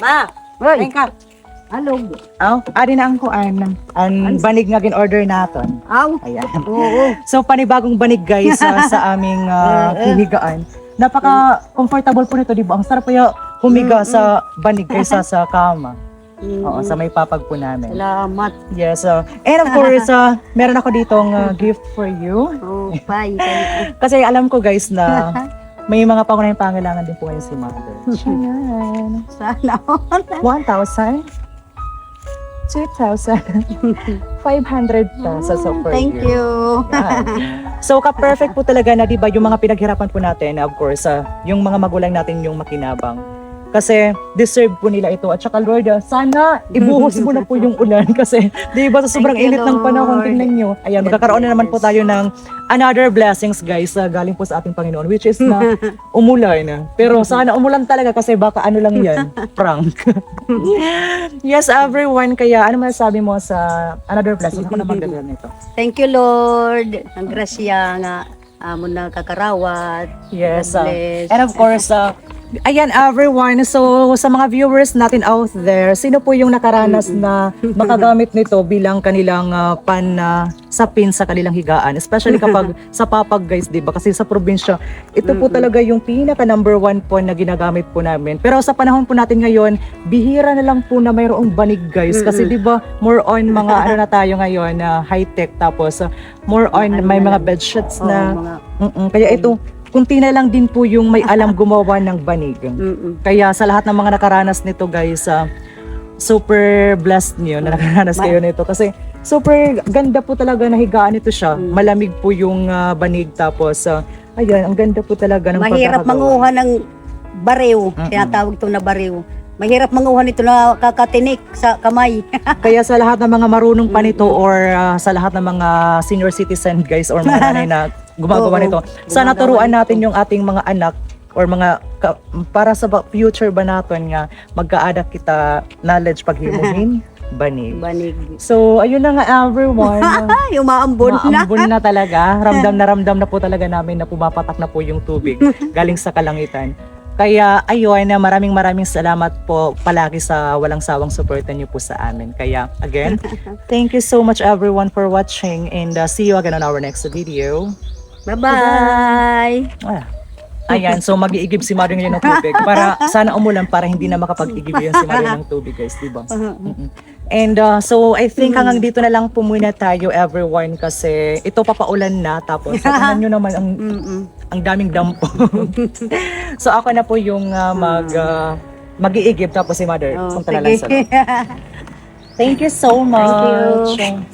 Ma, Hoy, ka. alog. Aw, ari na ang kuan. Ang banig nga gin-order naton. Aw. Ayan. Oo. So panibagong banig guys sa aming hihigaan. Napaka-comfortable po nito, di ba? Ang sarap kaya humiga sa banig kaysa sa kama. Oo, sa may papag po namin. Salamat. Yes. And of course, meron ako ditong gift for you. Oh, bye. Kasi alam ko guys na may mga pangunahing pangailangan din po ngayon si Mother. Ayan. Sana. 1,000, 2,000, 500 pesos for Thank you. Yan. So ka-perfect po talaga na 'di ba yung mga pinaghirapan po natin, of course, yung mga magulang natin yung makinabang. Kasi deserve po nila ito. At saka Lord, sana ibuhos mo na po yung ulan kasi 'di ba sa sobrang Thank you, init ng panahon, Lord. tingnan nyo. Ayan, magkakaroon na naman po tayo ng another blessings guys, galing po sa ating Panginoon, which is na umulan. Pero sana umulan talaga kasi baka ano lang yan, prank. Yes, everyone. Kaya ano masasabi mo sa another blessing? Ako na magdadala nito. Thank you, Lord. Ang grasya nga amo na kakarawat. Yes. God bless. And of course, ayan everyone. So sa mga viewers natin out there, sino po yung nakaranas na makagamit nito bilang kanilang sapin sa kanilang higaan? Especially kapag sa papag guys, di ba? Kasi sa probinsya, ito po talaga yung pinaka number 1 po na ginagamit po namin. Pero sa panahon po natin ngayon, bihira na lang po na mayroong banig guys. Kasi di ba, more on mga ano na tayo ngayon, high-tech. Tapos more on may mga bedsheets na. Kaya ito, kunti na lang din po yung may alam gumawa ng banig. Kaya sa lahat ng mga nakaranas nito guys, super blessed niyo na nakaranas kayo nito kasi super ganda po talaga na higaan ito siya. Malamig po yung banig tapos ayan, ang ganda po talaga ng Mahirap pagkakagawa. manguha ng bariw. Tinatawag ito na bariw. Mahirap manguha nito na kakatinik sa kamay. Kaya sa lahat ng mga marunong pa nito or sa lahat ng mga senior citizen guys or mga nanay na gumagawa Oo, nito, sana gumagawa turuan nito. natin yung ating mga anak or mga para sa future ba natin nga magka-adapt kita knowledge paghimuhin banig. Banig. So ayun na nga everyone. Ay, umaambon na. Maambon na talaga. Ramdam na po talaga namin na pumapatak na po yung tubig galing sa kalangitan. Kaya ayun, maraming salamat po palagi sa walang sawang suporta niyo po sa amin. Kaya again, thank you so much everyone for watching and see you again on our next video. Bye-bye. Ayan, so mag-iigib si Mario ngayon ng tubig para sana umulan para hindi na makapag-igib yun si Mario ng tubig guys, diba? And so I think hanggang dito na lang po muna tayo everyone kasi ito papaulan na tapos tingnan nyo naman ang daming dampo. So ako na po yung mag-iigib tapos si Mother punta na lang sa loob. Thank you so much. Thank you.